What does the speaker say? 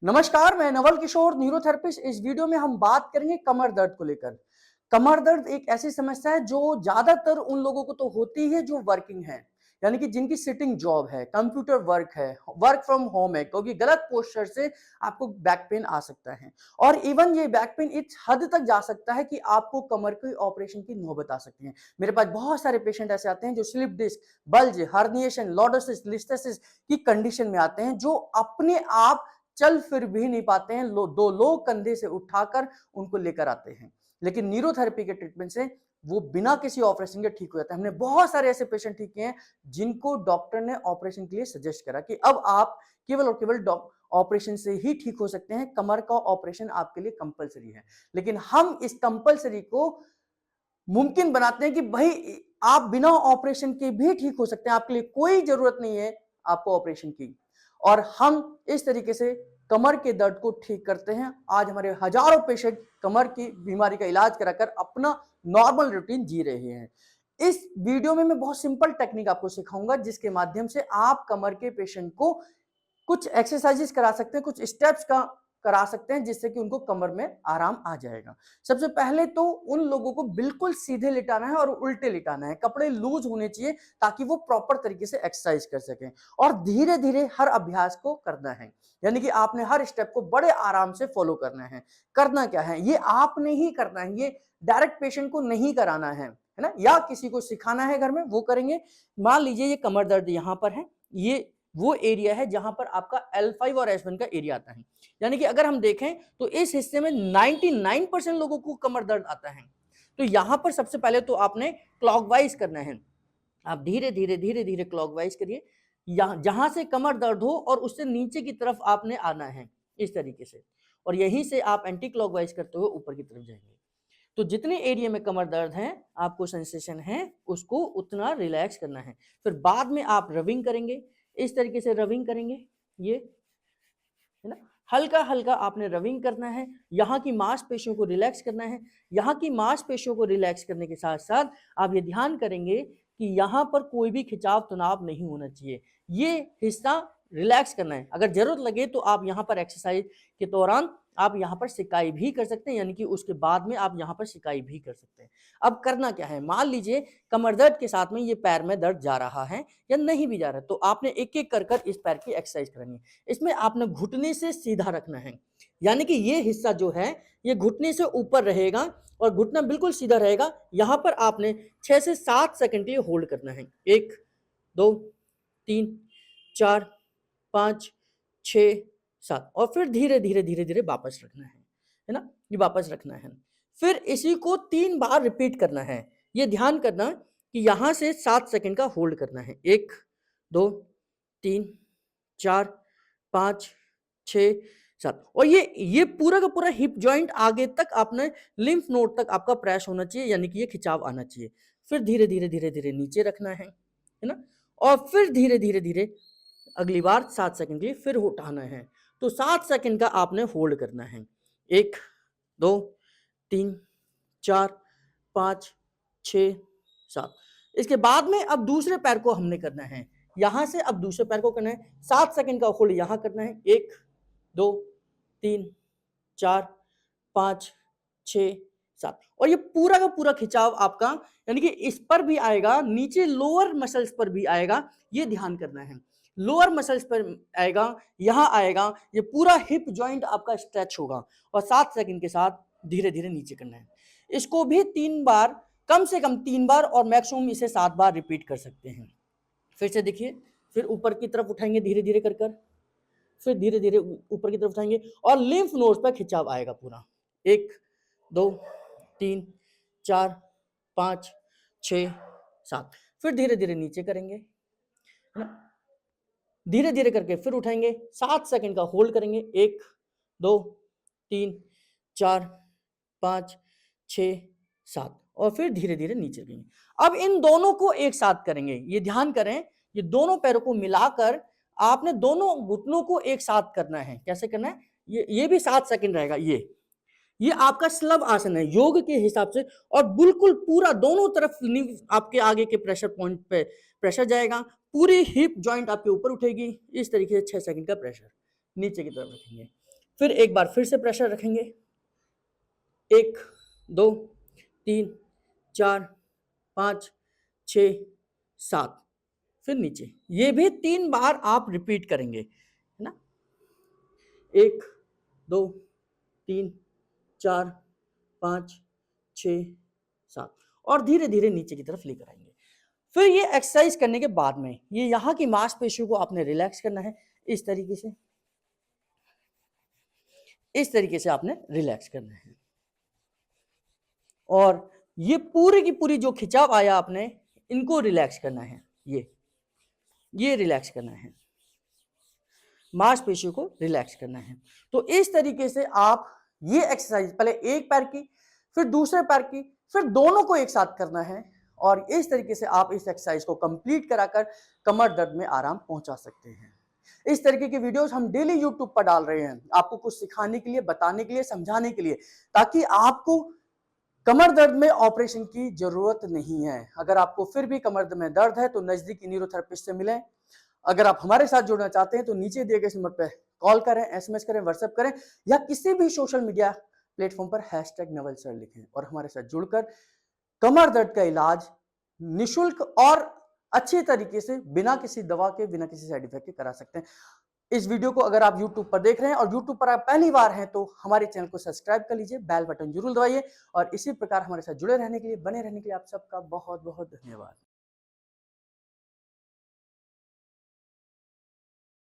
नमस्कार, मैं नवल किशोर, न्यूरोथेरेपिस्ट। इस वीडियो में हम बात करेंगे कमर दर्द को लेकर। कमर दर्द एक ऐसी समस्या है जो ज्यादातर उन लोगों को तो होती है जो वर्किंग है, यानी कि जिनकी सिटिंग जॉब है, कंप्यूटर वर्क है, वर्क फ्रॉम होम है, क्योंकि गलत पोस्चर से आपको बैक पेन आ सकता है। और इवन ये बैक पेन इस हद तक जा सकता है कि आपको कमर के ऑपरेशन की नौबत आ सकती है। मेरे पास बहुत सारे पेशेंट ऐसे आते हैं जो slip disc, bulge, herniation, lordosis, listhesis की कंडीशन में आते हैं, जो अपने आप चल फिर भी नहीं पाते हैं। दो लोग कंधे से उठाकर उनको लेकर आते हैं, लेकिन न्यूरोथेरेपी के ट्रीटमेंट से वो बिना किसी ऑपरेशन के ठीक हो जाता है। हमने बहुत सारे ऐसे पेशेंट ठीक किए हैं जिनको डॉक्टर ने ऑपरेशन के लिए सजेस्ट करा कि अब आप केवल और केवल ऑपरेशन से ही ठीक हो सकते हैं। कमर का ऑपरेशन आपके लिए कंपलसरी है, लेकिन हम इस कंपलसरी को मुमकिन बनाते हैं कि भाई आप बिना ऑपरेशन के भी ठीक हो सकते हैं। आपके लिए कोई जरूरत नहीं है आपको ऑपरेशन की। और हम इस तरीके से कमर के दर्द को ठीक करते हैं। आज हमारे हजारों पेशेंट कमर की बीमारी का इलाज कराकर अपना नॉर्मल रूटीन जी रहे हैं। इस वीडियो में मैं बहुत सिंपल टेक्निक आपको सिखाऊंगा जिसके माध्यम से आप कमर के पेशेंट को कुछ एक्सरसाइजेस करा सकते हैं, कुछ स्टेप्स का करा सकते हैं, जिससे कि उनको कमर में आराम आ जाएगा। सबसे पहले तो उन लोगों को बिल्कुल सीधे लिटाना है और उल्टे लिटाना है। कपड़े लूज होने चाहिए ताकि वो प्रॉपर तरीके से एक्सरसाइज कर सकें। और धीरे धीरे हर अभ्यास को करना है, यानी कि आपने हर स्टेप को बड़े आराम से फॉलो करना है। करना क्या है, ये आपने ही करना है, ये डायरेक्ट पेशेंट को नहीं कराना है ना, या किसी को सिखाना है घर में वो करेंगे। मान लीजिए ये कमर दर्द यहाँ पर है, ये वो एरिया है जहां पर आपका L5 और S1 का एरिया आता है। यानी कि अगर हम देखें तो इस हिस्से में 99% लोगों को कमर दर्द आता है। तो यहां पर सबसे पहले तो आपने क्लॉकवाइज करना है। आप धीरे धीरे धीरे धीरे क्लॉकवाइज करिए, यहां जहां से कमर दर्द हो और उससे नीचे की तरफ आपने आना है इस तरीके से, और यहीं से आप एंटी क्लॉकवाइज करते हुए ऊपर की तरफ जाएंगे। तो जितने एरिया में कमर दर्द है, आपको सेंसेशन है, उसको उतना रिलैक्स करना है। फिर बाद में आप रबिंग करेंगे, इस तरीके से रबिंग करेंगे, ये है ना, हल्का हल्का आपने रबिंग करना है। यहाँ की मांसपेशियों को रिलैक्स करना है। यहाँ की मांसपेशियों को रिलैक्स करने के साथ साथ आप ये ध्यान करेंगे कि यहाँ पर कोई भी खिंचाव तनाव नहीं होना चाहिए। ये हिस्सा रिलैक्स करना है। अगर जरूरत लगे तो आप यहाँ पर एक्सरसाइज के दौरान आप यहाँ पर सिकाई भी कर सकते हैं, यानी कि उसके बाद में आप यहाँ पर सिकाई भी कर सकते हैं। अब करना क्या है, मान लीजिए कमर दर्द के साथ में ये पैर में दर्द जा रहा है या नहीं भी जा रहा है, तो आपने एक एक कर कर इस पैर की एक्सरसाइज करनी है। इसमें आपने घुटने से सीधा रखना है, यानी कि ये हिस्सा जो है ये घुटने से ऊपर रहेगा और घुटना बिल्कुल सीधा रहेगा। यहां पर आपने 6 से 7 सेकंड के लिए होल्ड करना है। 1 2 3 4 5 6 7, और फिर धीरे धीरे धीरे धीरे वापस रखना है ना, ये वापस रखना है। फिर इसी को 3 बार रिपीट करना है। ये ध्यान करना कि यहां से 7 सेकंड का होल्ड करना है। 1 2 3 4 5 6 7, और ये पूरा का पूरा हिप जॉइंट आगे तक आपने लिम्फ नोड तक आपका प्रेस होना चाहिए, यानी कि ये खिंचाव आना चाहिए। फिर धीरे धीरे धीरे धीरे नीचे रखना है ना, और फिर धीरे धीरे धीरे अगली बार 7 सेकंड के लिए फिर उठाना है। तो 7 सेकंड का आपने होल्ड करना है। 1 2 3 4 5 6 7। इसके बाद में अब दूसरे पैर को हमने करना है। यहां से अब दूसरे पैर को करना है। 7 सेकंड का होल्ड यहां करना है। 1 2 3 4 5 6 7, और ये पूरा का पूरा खिंचाव आपका, यानी कि इस पर भी आएगा, नीचे लोअर मसल्स पर भी आएगा, ये ध्यान करना है। लोअर मसल्स पर आएगा, यहां आएगा, ये पूरा हिप जॉइंट आपका स्ट्रेच होगा, और 7 सेकंड के साथ धीरे धीरे नीचे करना है। इसको भी 3 बार, कम से कम 3 बार, और मैक्सिमम इसे 7 बार रिपीट कर सकते हैं। फिर से देखिए, फिर ऊपर की तरफ उठाएंगे धीरे धीरे कर कर, फिर धीरे धीरे ऊपर की तरफ उठाएंगे और लिम्फ नोड्स पर खिंचाव आएगा पूरा। 1 2 3 4 5 6 7, फिर धीरे धीरे नीचे करेंगे, है ना, धीरे धीरे करके फिर उठाएंगे, 7 सेकंड का होल्ड करेंगे। 1 2 3 4 5 6 7, और फिर धीरे धीरे नीचे करेंगे। अब इन दोनों को एक साथ करेंगे। ये ध्यान करें, ये दोनों पैरों को मिलाकर आपने दोनों घुटनों को एक साथ करना है। कैसे करना है, ये भी 7 सेकंड रहेगा। ये आपका स्लब आसन है योग के हिसाब से, और बिल्कुल पूरा दोनों तरफ आपके आगे के प्रेशर पॉइंट पे प्रेशर जाएगा, पूरी हिप जॉइंट आपके ऊपर उठेगी। इस तरीके से 6 सेकंड का प्रेशर नीचे की तरफ रखेंगे। फिर एक बार फिर से प्रेशर रखेंगे, 1 2 3 4 5 6 7, फिर नीचे। ये भी 3 बार आप रिपीट करेंगे, है ना। 1 2 3 4 5 6 7 और धीरे धीरे नीचे की तरफ लेकर आएंगे। फिर ये एक्सरसाइज करने के बाद में ये यहाँ की मांसपेशियों को आपने रिलैक्स करना है, इस तरीके से, इस तरीके से आपने रिलैक्स करना है। और ये पूरी की पूरी जो खिंचाव आया आपने, इनको रिलैक्स करना है, ये रिलैक्स करना है, मांसपेशियों को रिलैक्स करना है। तो इस तरीके से आप ये एक्सरसाइज पहले एक पैर की, फिर दूसरे पैर की, फिर दोनों को एक साथ करना है। और इस तरीके से आप इस एक्सरसाइज को कंप्लीट कराकर कमर दर्द में आराम पहुंचा सकते हैं। इस तरीके की वीडियोस हम डेली यूट्यूब पर डाल रहे हैं, आपको कुछ सिखाने के लिए, बताने के लिए, समझाने के लिए, ताकि आपको कमर दर्द में ऑपरेशन की जरूरत नहीं है। अगर आपको फिर भी कमर में दर्द है तो नजदीकी न्यूरोथेरेपिस्ट से मिलें। अगर आप हमारे साथ जुड़ना चाहते हैं तो नीचे दिए गए इस नंबर पर कॉल करें, एसएमएस करें, व्हाट्सएप करें, या किसी भी सोशल मीडिया प्लेटफॉर्म पर #नवल सर लिखें और हमारे साथ जुड़कर कमर दर्द का इलाज निशुल्क और अच्छे तरीके से बिना किसी दवा के, बिना किसी साइड इफेक्ट के करा सकते हैं। इस वीडियो को अगर आप YouTube पर देख रहे हैं और YouTube पर आप पहली बार हैं तो हमारे चैनल को सब्सक्राइब कर लीजिए, बेल बटन जरूर दबाइए और इसी प्रकार हमारे साथ जुड़े रहने के लिए, बने रहने के लिए आप सबका बहुत बहुत धन्यवाद।